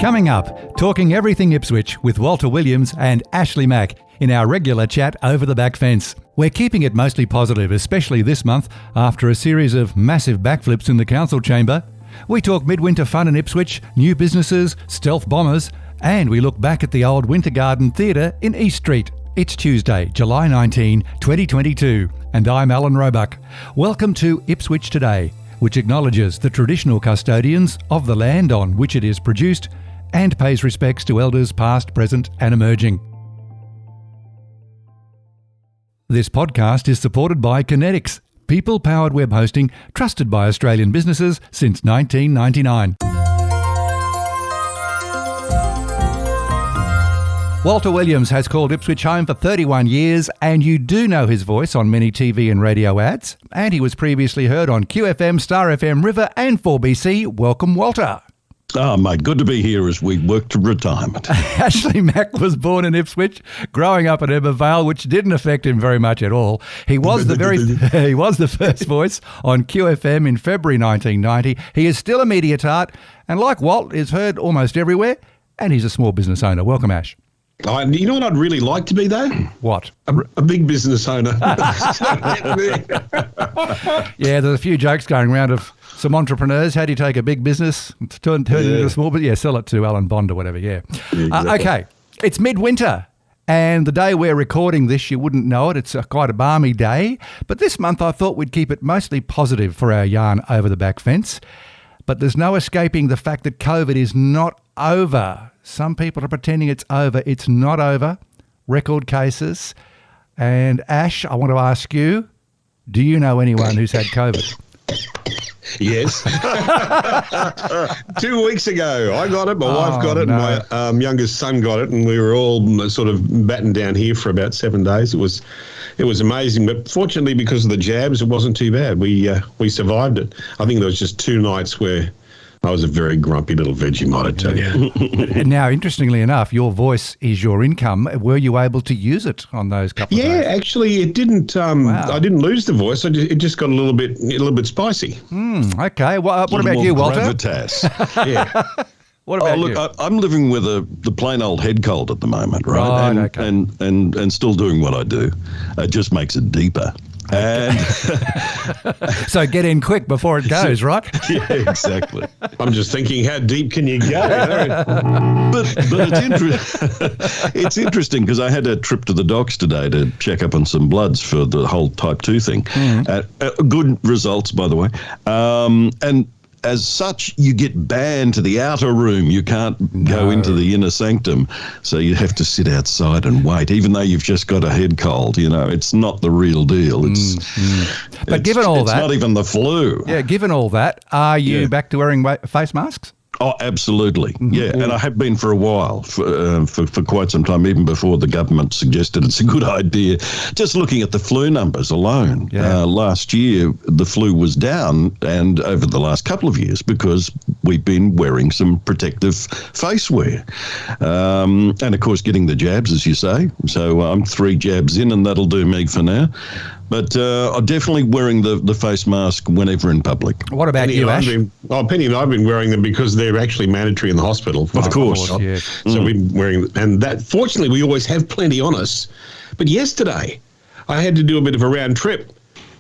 Coming up, talking everything Ipswich with Walter Williams and Ashleigh Mack in our regular chat over the back fence. We're keeping it mostly positive, especially this month after a series of massive backflips in the council chamber. We talk midwinter fun in Ipswich, new businesses, stealth bombers, and we look back at the old Wintergarden Theatre in East Street. It's Tuesday, July 19, 2022, and I'm Alan Roebuck. Welcome to Ipswich Today, which acknowledges the traditional custodians of the land on which it is produced and pays respects to elders past, present and emerging. This podcast is supported by Kinetics, people-powered web hosting trusted by Australian businesses since 1999. Walter Williams has called Ipswich home for 31 years, and you do know his voice on many TV and radio ads. And he was previously heard on QFM, Star FM, River and 4BC. Welcome, Walter. Oh, mate, good to be here as we work to retirement. Ashleigh Mack was born in Ipswich, growing up at Ebervale, which didn't affect him very much at all. He was the first voice on QFM in February 1990. He is still a media tart, and like Walt, is heard almost everywhere, and he's a small business owner. Welcome, Ash. You know what I'd really like to be, though? What? A big business owner. Yeah, there's a few jokes going around of some entrepreneurs. How do you take a big business, turn it into a small business? Yeah, sell it to Alan Bond or whatever, yeah. Exactly. Okay, it's midwinter, and the day we're recording this, you wouldn't know it. It's quite a balmy day. But this month I thought we'd keep it mostly positive for our yarn over the back fence. But there's no escaping the fact that COVID is not over. Some people are pretending it's over. It's not over. Record cases. And Ash, I want to ask you, do you know anyone who's had COVID? Yes. 2 weeks ago, I got it, my wife got it, and my youngest son got it, and we were all sort of battened down here for about 7 days. It was amazing, but fortunately because of the jabs, it wasn't too bad. We survived it. I think there was just 2 nights where I was a very grumpy little Vegemite, I tell you. Now, interestingly enough, your voice is your income. Were you able to use it on those couple of days? Yeah, actually, it didn't. I didn't lose the voice. It just got a little bit spicy. Okay. What about you, Walter? Gravitas. Yeah. What about you? I'm living with the plain old head cold at the moment, right? Okay. And still doing what I do. It just makes it deeper. And so get in quick before it goes, right? Yeah, exactly. I'm just thinking, how deep can you go? But it's interesting because I had a trip to the docks today to check up on some bloods for the whole type 2 thing. Good results, by the way. And as such, you get banned to the outer room. You can't go into the inner sanctum. So you have to sit outside and wait, even though you've just got a head cold. You know, it's not the real deal. But given all that... It's not even the flu. Yeah, given all that, are you back to wearing face masks? Oh, absolutely. Yeah, and I have been for a while, for quite some time, even before the government suggested it's a good idea. Just looking at the flu numbers alone, last year the flu was down, and over the last couple of years because we've been wearing some protective face wear. And, of course, getting the jabs, as you say. So I'm 3 jabs in, and that'll do me for now. But I'm definitely wearing the face mask whenever in public. What about you, Ash? Penny and I have been wearing them because they're actually mandatory in the hospital. Of course. Yeah. So we've been wearing them. And that, fortunately, we always have plenty on us. But yesterday, I had to do a bit of a round trip.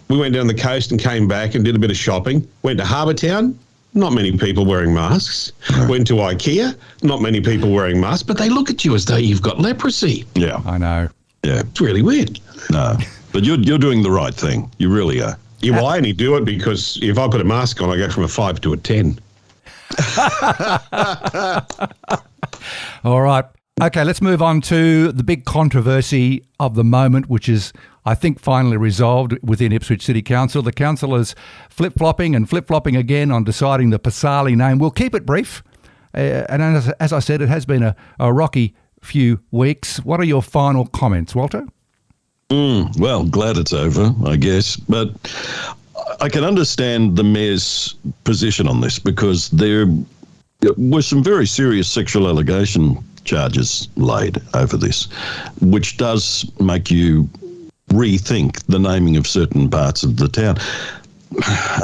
We went down the coast and came back and did a bit of shopping. Went to Harbour Town. Not many people wearing masks. Went to IKEA. Not many people wearing masks. But they look at you as though you've got leprosy. Yeah. I know. Yeah. It's really weird. No. But you're doing the right thing. You really are. Yeah, well, I only do it because if I put a mask on, I go from a 5 to a 10. All right. Okay, let's move on to the big controversy of the moment, which is, I think, finally resolved within Ipswich City Council. The councillors flip-flopping and flip-flopping again on deciding the Pasali name. We'll keep it brief. And as I said, it has been a rocky few weeks. What are your final comments, Walter? Well, glad it's over, I guess. But I can understand the mayor's position on this because there were some very serious sexual allegation charges laid over this, which does make you rethink the naming of certain parts of the town.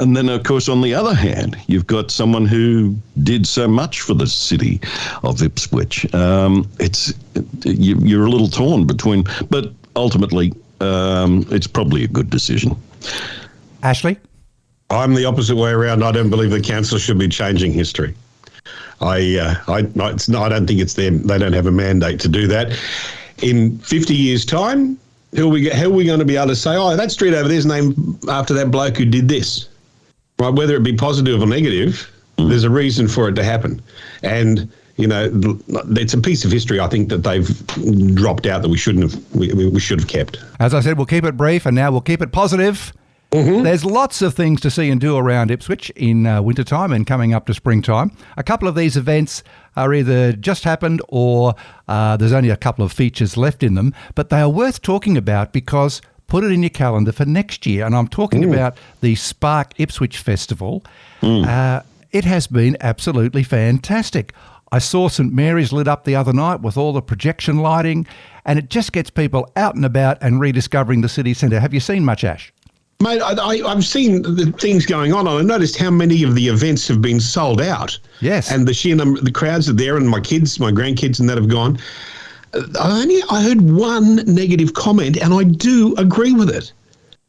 And then, of course, on the other hand, you've got someone who did so much for the city of Ipswich. You're a little torn between, but ultimately, it's probably a good decision. Ashleigh? I'm the opposite way around. I don't believe the council should be changing history. I don't think it's them. They don't have a mandate to do that. In 50 years' time, how are we going to be able to say, oh, that street over there is named after that bloke who did this? Right? Whether it be positive or negative, there's a reason for it to happen. And, it's a piece of history, I think, that they've dropped out that we should have kept. As I said, we'll keep it brief, and now we'll keep it positive. Mm-hmm. There's lots of things to see and do around Ipswich in wintertime and coming up to springtime. A couple of these events are either just happened or there's only a couple of features left in them, but they are worth talking about because put it in your calendar for next year. And I'm talking about the Spark Ipswich Festival. It has been absolutely fantastic. I saw St Mary's lit up the other night with all the projection lighting, and it just gets people out and about and rediscovering the city centre. Have you seen much, Ash? Mate, I've seen the things going on, and I noticed how many of the events have been sold out. Yes. And the sheer number, the crowds are there, and my grandkids and that have gone. I heard one negative comment, and I do agree with it.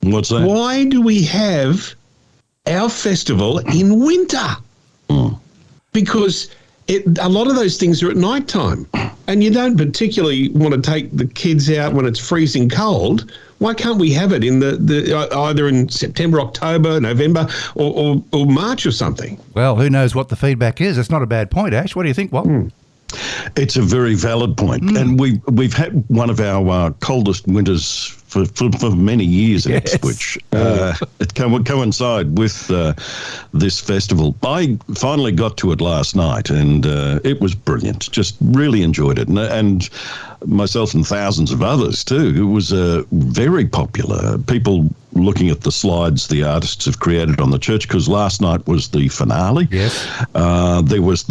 What's that? Why do we have our festival in winter? Because a lot of those things are at night time, and you don't particularly want to take the kids out when it's freezing cold. Why can't we have it in the either in September, October, November, or March or something? Well, who knows what the feedback is? It's not a bad point, Ash. What do you think, Walt? It's a very valid point. And we've had one of our coldest winters for many years in Ipswich. It coincide with this festival. I finally got to it last night, and it was brilliant. Just really enjoyed it. And myself and thousands of others too. It was very popular. People looking at the slides the artists have created on the church, because last night was the finale. Yes. There was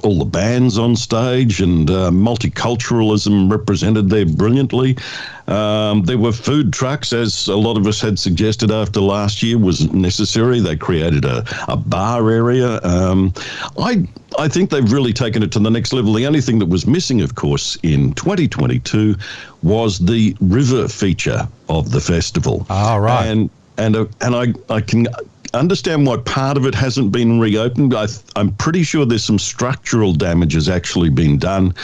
all the bands on stage, and multiculturalism represented there brilliantly. There were food trucks, as a lot of us had suggested after last year was necessary. They created a bar area. I think they've really taken it to the next level. The only thing that was missing, of course, in 2022 was the river feature of the festival. Ah, right. And I can understand why part of it hasn't been reopened. I'm pretty sure there's some structural damage has actually been done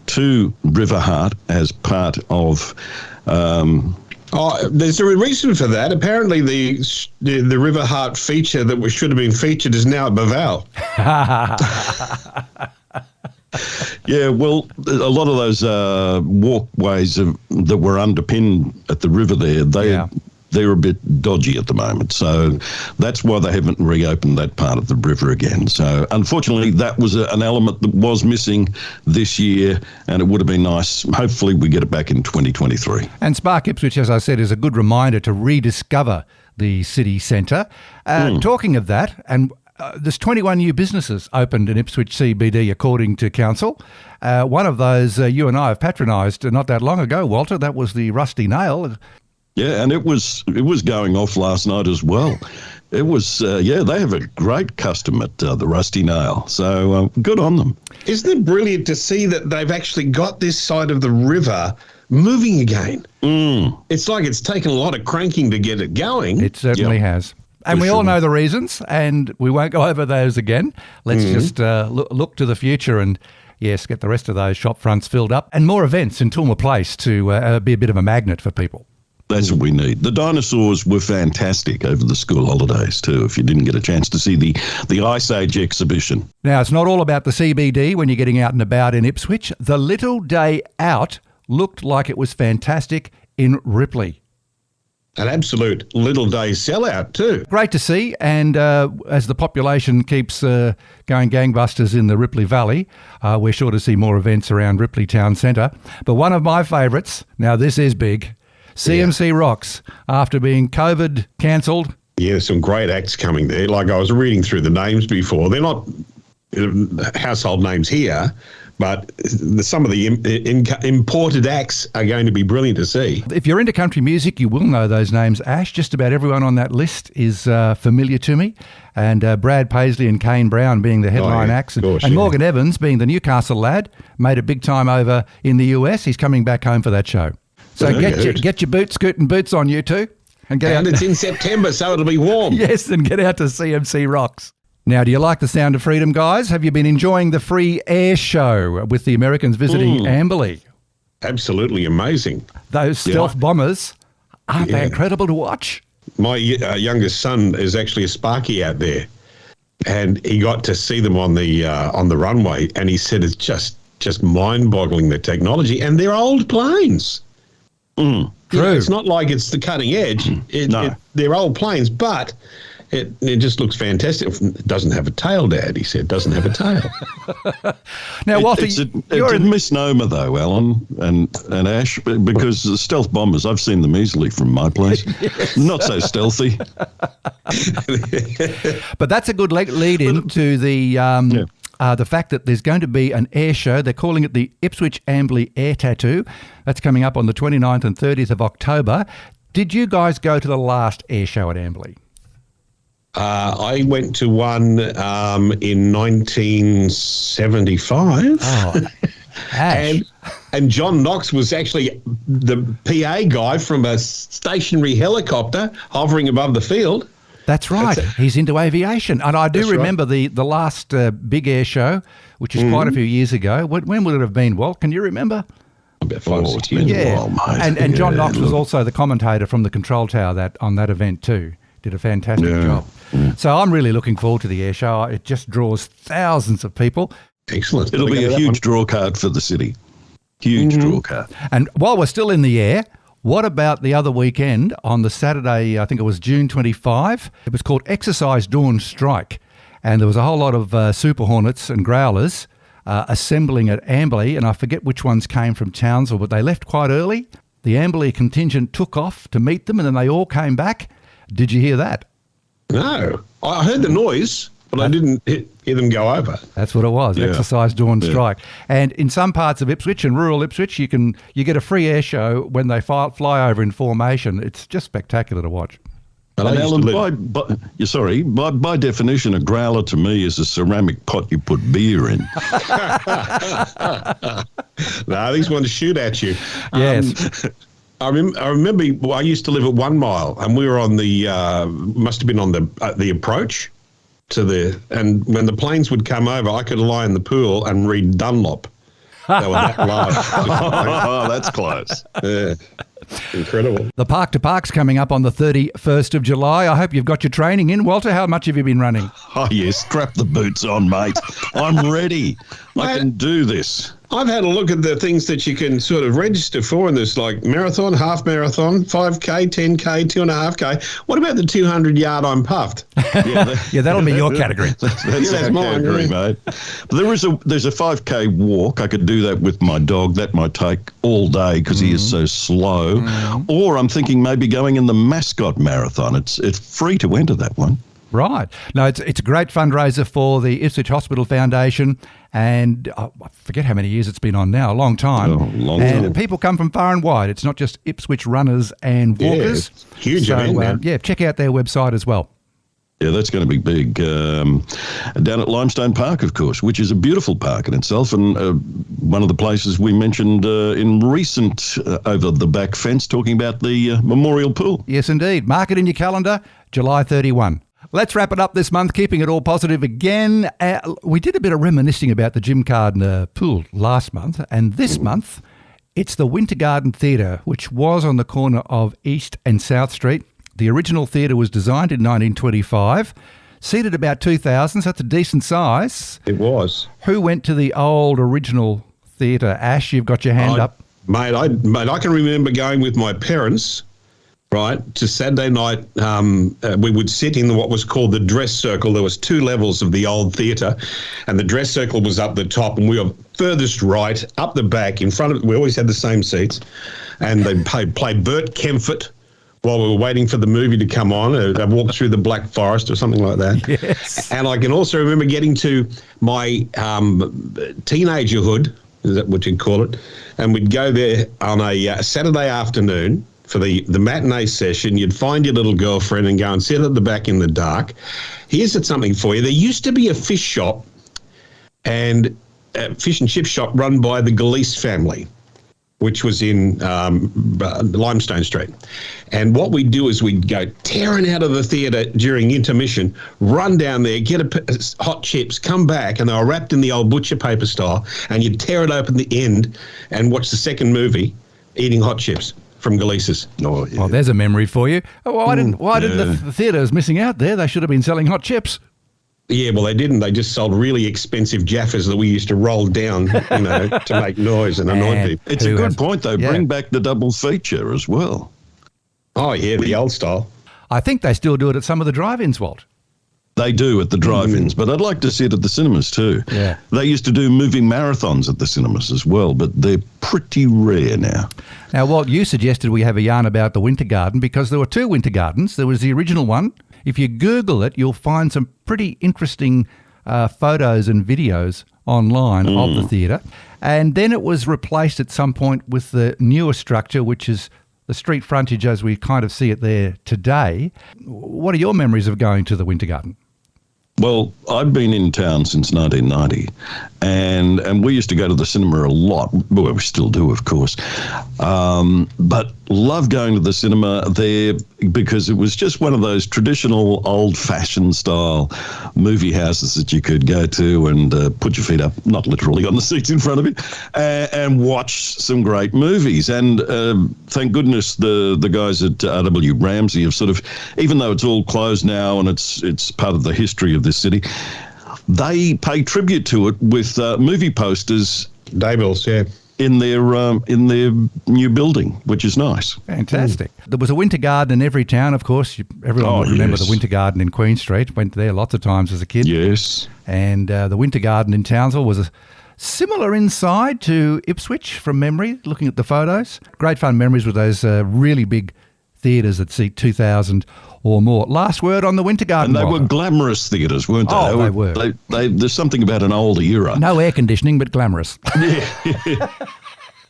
to River Heart as part of... there's a reason for that. Apparently, the River Heart feature that should have been featured is now at Baval. Yeah, well, a lot of those walkways that were underpinned at the river there, they're a bit dodgy at the moment. So that's why they haven't reopened that part of the river again. So unfortunately, that was an element that was missing this year, and it would have been nice. Hopefully we get it back in 2023. And Spark Ipswich, as I said, is a good reminder to rediscover the city centre. Talking of that, and there's 21 new businesses opened in Ipswich CBD, according to council. One of those you and I have patronised not that long ago, Walter. That was the Rusty Nail. Yeah, and it was going off last night as well. It was, they have a great custom at the Rusty Nail. So good on them. Isn't it brilliant to see that they've actually got this side of the river moving again? It's like it's taken a lot of cranking to get it going. It certainly has. And we all know the reasons, and we won't go over those again. Let's just look to the future and, yes, get the rest of those shop fronts filled up, and more events in Tulma Place to be a bit of a magnet for people. That's what we need. The dinosaurs were fantastic over the school holidays too, if you didn't get a chance to see the Ice Age exhibition. Now, it's not all about the CBD when you're getting out and about in Ipswich. The Little Day Out looked like it was fantastic in Ripley. An absolute little day sellout too. Great to see, and as the population keeps going gangbusters in the Ripley Valley, we're sure to see more events around Ripley Town Centre. But one of my favourites, now this is big, CMC Rocks, after being COVID cancelled. Yeah, some great acts coming there. Like I was reading through the names before. They're not household names here, but some of the imported acts are going to be brilliant to see. If you're into country music, you will know those names, Ash. Just about everyone on that list is familiar to me. And Brad Paisley and Kane Brown being the headline acts. And Morgan Evans being the Newcastle lad, made a big time over in the US. He's coming back home for that show. So get your scooting boots on, you two. And it's in September, so it'll be warm. Yes, and get out to CMC Rocks. Now, do you like the sound of freedom, guys? Have you been enjoying the free air show with the Americans visiting Ashleigh? Absolutely amazing. Those stealth bombers, aren't they incredible to watch? My youngest son is actually a Sparky out there, and he got to see them on the runway, and he said it's just mind-boggling, the technology, and they're old planes. True. It's not like it's the cutting edge. They're old planes, but it just looks fantastic. It doesn't have a tail, Dad, he said. It doesn't have a tail. Now, Walter, it's a misnomer, though, Alan and Ash, because the stealth bombers, I've seen them easily from my place. Yes. Not so stealthy. But that's a good lead in to the fact that there's going to be an air show. They're calling it the Ipswich Ashleigh Air Tattoo. That's coming up on the 29th and 30th of October. Did you guys go to the last air show at Ashleigh? I went to one in 1975. Oh, Ash. And John Knox was actually the PA guy from a stationary helicopter hovering above the field. That's right. He's into aviation. And I do remember the last big air show, which is quite a few years ago. When would it have been, Walt? Can you remember? About 5 or 6 years. Yeah. And John Knox was also the commentator from the control tower on that event too. Did a fantastic job. So I'm really looking forward to the air show. It just draws thousands of people. Excellent. It'll be a huge draw card for the city. Huge draw card. And while we're still in the air, what about the other weekend on the Saturday, I think it was June 25? It was called Exercise Dawn Strike. And there was a whole lot of Super Hornets and Growlers assembling at Ashleigh. And I forget which ones came from Townsville, but they left quite early. The Ashleigh contingent took off to meet them and then they all came back. Did you hear that? No. I heard the noise, but I didn't hear them go over. That's what it was, Exercise Dawn Strike. And in some parts of Ipswich and rural Ipswich, you get a free air show when they fly over in formation. It's just spectacular to watch. And Alan, by definition, a growler to me is a ceramic pot you put beer in. No, these ones shoot at you. Yes. I remember I used to live at 1 Mile, and we were on the must have been on the approach to and when the planes would come over, I could lie in the pool and read Dunlop. They were that large. Oh, that's close. Yeah. Incredible. The Park to Park's coming up on the 31st of July. I hope you've got your training in. Walter, how much have you been running? Oh, yes. Strap the boots on, mate. I'm ready. I can do this. I've had a look at the things that you can sort of register for, and there's like marathon, half marathon, 5K, 10K, 2.5K. What about the 200-yard I'm puffed? Yeah, that'll be your category. That's our category, mate. But there's a 5K walk. I could do that with my dog. That might take all day because he is so slow. Or I'm thinking maybe going in the mascot marathon. It's free to enter that one. Right. No, it's a great fundraiser for the Ipswich Hospital Foundation, and I forget how many years it's been on now, a long time. Long time. And people come from far and wide. It's not just Ipswich runners and walkers. Yeah, huge event, man. Check out their website as well. Yeah, that's going to be big. Down at Limestone Park, of course, which is a beautiful park in itself, and one of the places we mentioned in recent over the back fence, talking about the memorial pool. Yes, indeed. Mark it in your calendar, July 31. Let's wrap it up this month, keeping it all positive again. We did a bit of reminiscing about the Jim Gardner pool last month, and this month it's the Wintergarden Theatre, which was on the corner of East and South Street. The original theatre was designed in 1925, seated about 2,000, so that's a decent size. It was. Who went to the old original theatre? Ash, you've got your hand up. Mate, I can remember going with my parents, right, to Saturday night. We would sit in what was called the dress circle. There was 2 levels of the old theatre, and the dress circle was up the top, and we were furthest right, up the back, in front of it. We always had the same seats, and they played Bert Kempfert while we were waiting for the movie to come on. I walked through the Black Forest or something like that. Yes. And I can also remember getting to my teenagerhood, is that what you'd call it? And we'd go there on a Saturday afternoon for the matinee session. You'd find your little girlfriend and go and sit at the back in the dark. Here's something for you. There used to be a fish shop and a fish and chip shop run by the Gillese family, which was in Limestone Street. And what we'd do is we'd go tearing out of the theatre during intermission, run down there, get hot chips, come back, and they were wrapped in the old butcher paper style, and you'd tear it open at the end and watch the second movie eating hot chips from Gillese's. Oh, yeah. Well, there's a memory for you. Why didn't the theatres missing out there? They should have been selling hot chips. Yeah, well, they didn't. They just sold really expensive Jaffas that we used to roll down, to make noise and annoy people. It's a good point, though. Bring back the double feature as well. Oh, yeah, the old style. I think they still do it at some of the drive-ins, Walt. They do at the drive-ins, but I'd like to see it at the cinemas too. Yeah. They used to do movie marathons at the cinemas as well, but they're pretty rare now. Now, Walt, you suggested we have a yarn about the Wintergarden because there were two Wintergardens. There was the original one. If you Google it, you'll find some pretty interesting photos and videos online of the theatre. And then it was replaced at some point with the newer structure, which is the street frontage as we kind of see it there today. What are your memories of going to the Wintergarden? Well, I've been in town since 1990, and we used to go to the cinema a lot. Well, we still do, of course. But love going to the cinema there because it was just one of those traditional old-fashioned style movie houses that you could go to and put your feet up, not literally on the seats in front of you, and watch some great movies. And thank goodness the guys at R.W. Ramsey have sort of, even though it's all closed now and it's part of the history of this city, they pay tribute to it with movie posters. Daybills, yeah. In their new building, which is nice. Fantastic. There was a Wintergarden in every town, of course. Everyone would remember the Wintergarden in Queen Street. Went there lots of times as a kid. Yes. And the Wintergarden in Townsville was similar inside to Ipswich from memory, looking at the photos. Great fun memories with those really big theatres that seat 2,000 or more. Last word on the Wintergarden. And they were glamorous theatres, weren't they? Oh, they were. There's something about an older era. No air conditioning, but glamorous.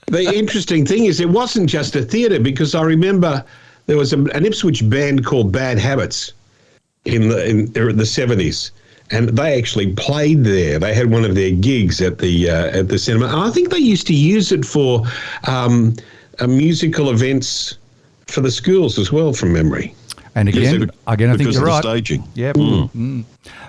The interesting thing is it wasn't just a theatre, because I remember there was an Ipswich band called Bad Habits in the 70s, and they actually played there. They had one of their gigs at the cinema, and I think they used to use it for musical events for the schools as well, from memory. And again, I think you're right. Staging. Yep.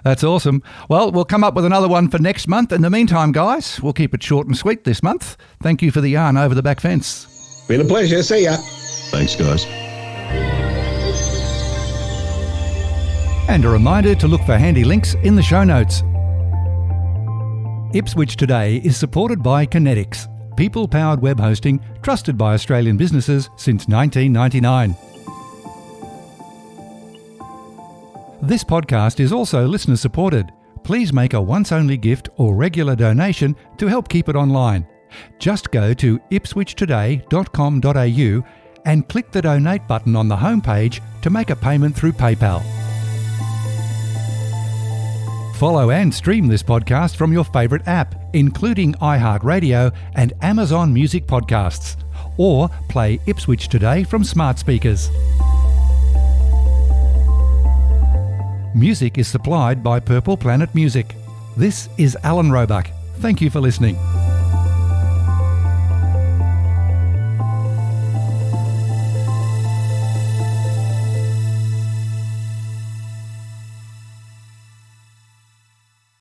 That's awesome. Well, we'll come up with another one for next month. In the meantime, guys, we'll keep it short and sweet this month. Thank you for the yarn over the back fence. Been a pleasure. See ya. Thanks, guys. And a reminder to look for handy links in the show notes. Ipswich Today is supported by Kinetics, people-powered web hosting trusted by Australian businesses since 1999. This podcast is also listener-supported. Please make a once-only gift or regular donation to help keep it online. Just go to ipswichtoday.com.au and click the donate button on the homepage to make a payment through PayPal. Follow and stream this podcast from your favourite app, including iHeartRadio and Amazon Music Podcasts, or play Ipswich Today from smart speakers. Music is supplied by Purple Planet Music. This is Alan Roebuck. Thank you for listening.